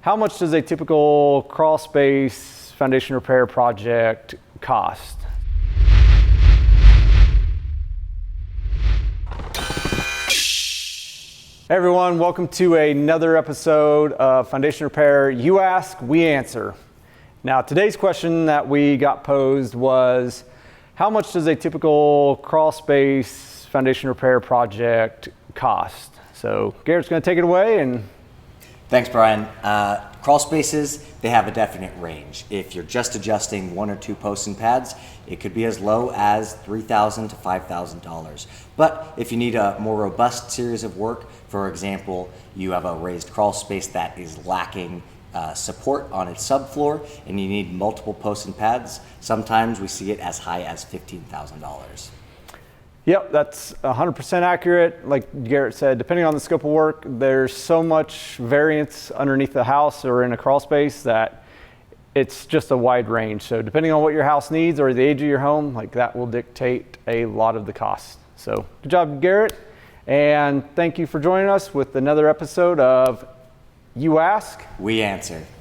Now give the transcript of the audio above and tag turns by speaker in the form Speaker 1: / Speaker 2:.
Speaker 1: How much does a typical crawl space foundation repair project cost? Hey everyone, welcome to another episode of Foundation Repair. You ask, we answer. Now today's question that we got posed was, how much does a typical crawl space foundation repair project cost? So Garrett's going to take it away. And
Speaker 2: thanks, Brian. Crawl spaces, they have a definite range. If you're just adjusting one or two posts and pads, it could be as low as $3,000 to $5,000. But if you need a more robust series of work, for example, you have a raised crawl space that is lacking support on its subfloor and you need multiple posts and pads, sometimes we see it as high as $15,000.
Speaker 1: Yep, that's 100% accurate. Like Garrett said, depending on the scope of work, there's so much variance underneath the house or in a crawl space that it's just a wide range. So depending on what your house needs or the age of your home, like that will dictate a lot of the cost. So good job, Garrett. And thank you for joining us with another episode of You Ask,
Speaker 2: We Answer.